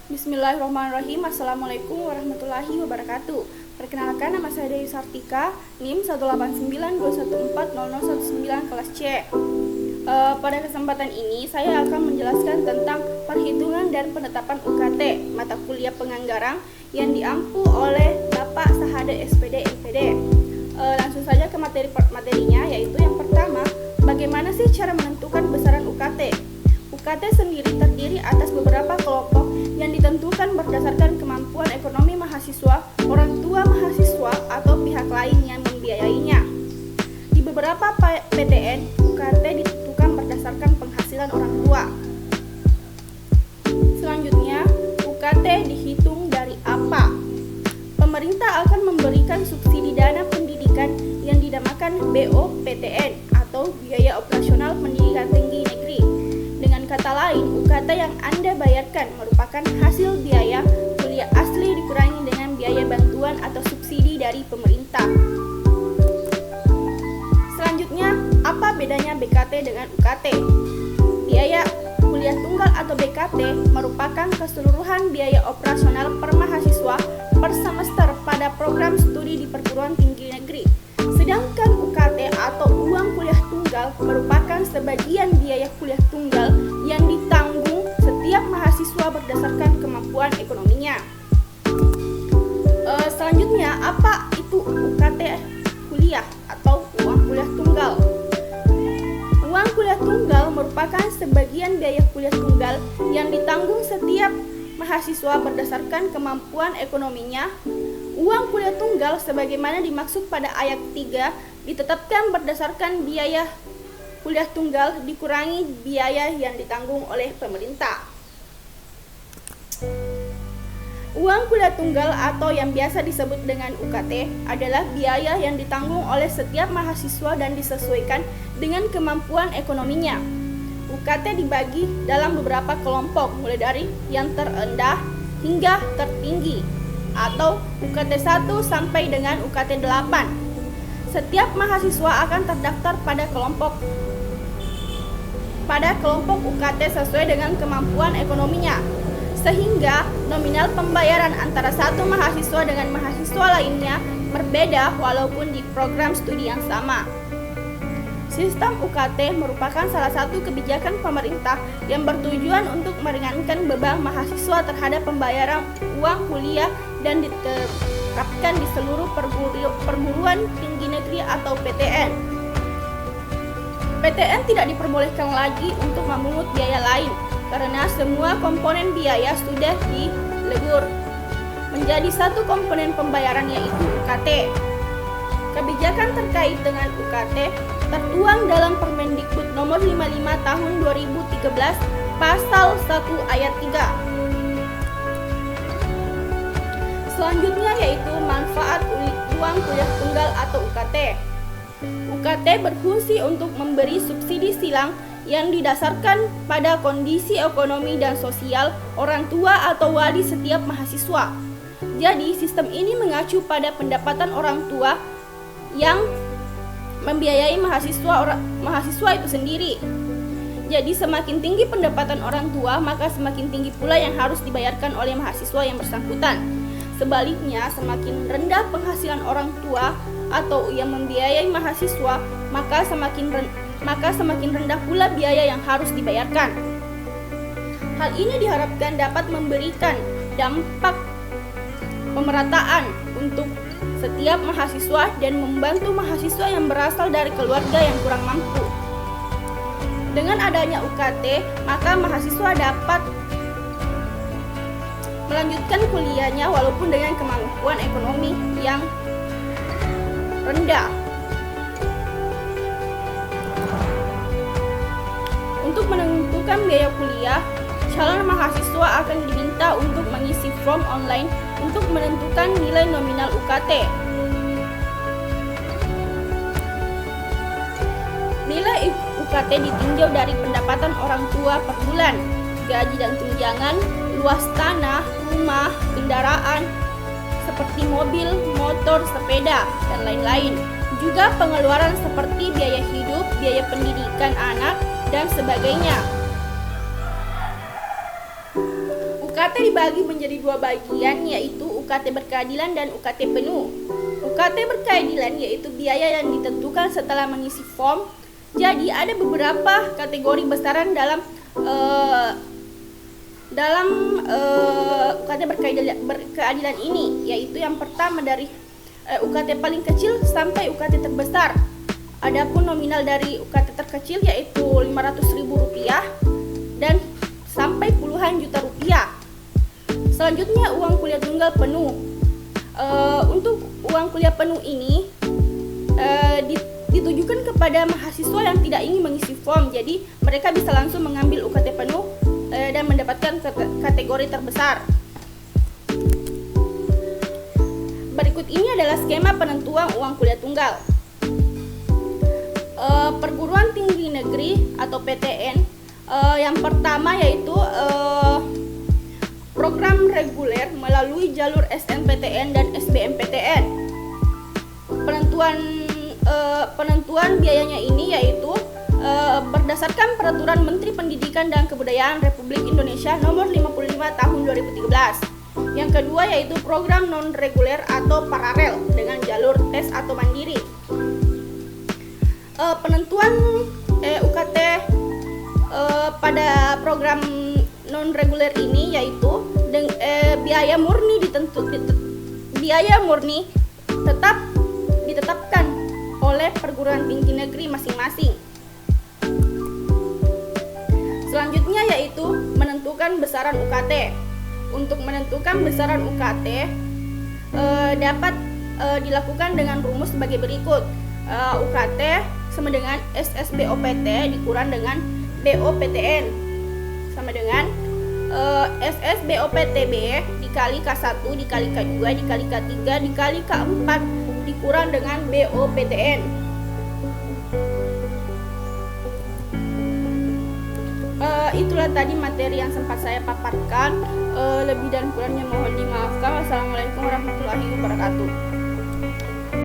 Bismillahirrahmanirrahim. Assalamualaikum warahmatullahi wabarakatuh. Perkenalkan, nama saya Dewi Sartika, NIM 189214019 kelas C. Pada kesempatan ini saya akan menjelaskan tentang perhitungan dan penetapan UKT mata kuliah penganggaran yang diampu oleh Bapak Sahada SPD MPD. Langsung saja ke materinya, yaitu yang pertama, bagaimana sih cara menentukan besaran UKT? UKT sendiri terdiri atas beberapa kelompok yang ditentukan berdasarkan kemampuan ekonomi mahasiswa, orang tua mahasiswa, atau pihak lain yang membiayainya. Di beberapa PTN, UKT ditentukan berdasarkan penghasilan orang tua. Selanjutnya, UKT dihitung dari apa? Pemerintah akan memberikan subsidi dana pendidikan yang dinamakan BOPTN atau Biaya Operasional Pendidikan Tinggi Negeri. Dengan kata lain, UKT yang Anda bayarkan merupakan hasil biaya kuliah asli dikurangi dengan biaya bantuan atau subsidi dari pemerintah. Selanjutnya, apa bedanya BKT dengan UKT? Biaya kuliah tunggal atau BKT merupakan keseluruhan biaya operasional per mahasiswa per semester pada program studi di perguruan tinggi negeri. Sedangkan UKT atau uang kuliah tunggal merupakan sebagian biaya kuliah tunggal yang ditanggung setiap mahasiswa berdasarkan kemampuan ekonominya. Selanjutnya, apa itu UKT kuliah atau uang kuliah tunggal? Uang kuliah tunggal merupakan sebagian biaya kuliah tunggal yang ditanggung setiap mahasiswa berdasarkan kemampuan ekonominya. Uang kuliah tunggal sebagaimana dimaksud pada ayat 3 ditetapkan berdasarkan biaya kuliah tunggal dikurangi biaya yang ditanggung oleh pemerintah. Uang kuliah tunggal atau yang biasa disebut dengan UKT adalah biaya yang ditanggung oleh setiap mahasiswa dan disesuaikan dengan kemampuan ekonominya. UKT dibagi dalam beberapa kelompok mulai dari yang terendah hingga tertinggi atau UKT 1 sampai dengan UKT 8. Setiap mahasiswa akan terdaftar pada kelompok UKT sesuai dengan kemampuan ekonominya, sehingga nominal pembayaran antara satu mahasiswa dengan mahasiswa lainnya berbeda walaupun di program studi yang sama. Sistem UKT merupakan salah satu kebijakan pemerintah yang bertujuan untuk meringankan beban mahasiswa terhadap pembayaran uang kuliah dan diterapkan di seluruh perguruan tinggi negeri atau PTN. PTN tidak diperbolehkan lagi untuk memungut biaya lain karena semua komponen biaya sudah dilebur menjadi satu komponen pembayaran, yaitu UKT. Kebijakan terkait dengan UKT tertuang dalam Permendikbud nomor 55 tahun 2013 pasal 1 ayat 3. Selanjutnya yaitu manfaat uang kuliah tunggal atau UKT. UKT berfungsi untuk memberi subsidi silang yang didasarkan pada kondisi ekonomi dan sosial orang tua atau wali setiap mahasiswa. Jadi, sistem ini mengacu pada pendapatan orang tua yang membiayai mahasiswa itu sendiri. Jadi semakin tinggi pendapatan orang tua, maka semakin tinggi pula yang harus dibayarkan oleh mahasiswa yang bersangkutan. Sebaliknya, semakin rendah penghasilan orang tua atau yang membiayai mahasiswa, maka semakin rendah pula biaya yang harus dibayarkan. Hal ini diharapkan dapat memberikan dampak pemerataan untuk setiap mahasiswa dan membantu mahasiswa yang berasal dari keluarga yang kurang mampu. Dengan adanya UKT, maka mahasiswa dapat melanjutkan kuliahnya walaupun dengan kemampuan ekonomi yang rendah. Untuk menentukan biaya kuliah, calon mahasiswa akan diminta untuk mengisi form online untuk menentukan nilai nominal UKT. Nilai UKT ditinjau dari pendapatan orang tua per bulan, gaji dan tunjangan, luas tanah, rumah, kendaraan seperti mobil, motor, sepeda, dan lain-lain. Juga pengeluaran seperti biaya hidup, biaya pendidikan anak, dan sebagainya. UKT dibagi menjadi dua bagian, yaitu UKT berkeadilan dan UKT penuh. UKT berkeadilan yaitu biaya yang ditentukan setelah mengisi form. Jadi ada beberapa kategori besaran dalam UKT berkeadilan ini, yaitu yang pertama dari UKT paling kecil sampai UKT terbesar. Adapun nominal dari UKT terkecil yaitu Rp500.000 dan sampai puluhan juta rupiah. Selanjutnya uang kuliah tunggal penuh. Untuk uang kuliah penuh ini ditujukan kepada mahasiswa yang tidak ingin mengisi form, jadi mereka bisa langsung mengambil UKT penuh dan mendapatkan kategori terbesar. Berikut ini adalah skema penentuan uang kuliah tunggal. Perguruan tinggi negeri atau PTN, yang pertama yaitu program reguler melalui jalur SNPTN dan SBMPTN. Penentuan biayanya ini yaitu berdasarkan Peraturan Menteri Pendidikan dan Kebudayaan Republik Indonesia Nomor 55 Tahun 2013. Yang kedua yaitu program non-reguler atau paralel dengan jalur tes atau mandiri. Penentuan UKT pada program non-reguler ini yaitu biaya murni tetap ditetapkan oleh perguruan tinggi negeri masing-masing. Selanjutnya yaitu menentukan besaran UKT. Untuk menentukan besaran UKT dapat dilakukan dengan rumus sebagai berikut. UKT sama dengan SSBOPT dikurang dengan BOPTN sama dengan SSBOPTB dikali K1 dikali K2 dikali K3 dikali K4 dikurang dengan BOPTN. Itulah tadi materi yang sempat saya paparkan. Lebih dan kurangnya mohon dimaafkan. Wassalamualaikum warahmatullahi wabarakatuh.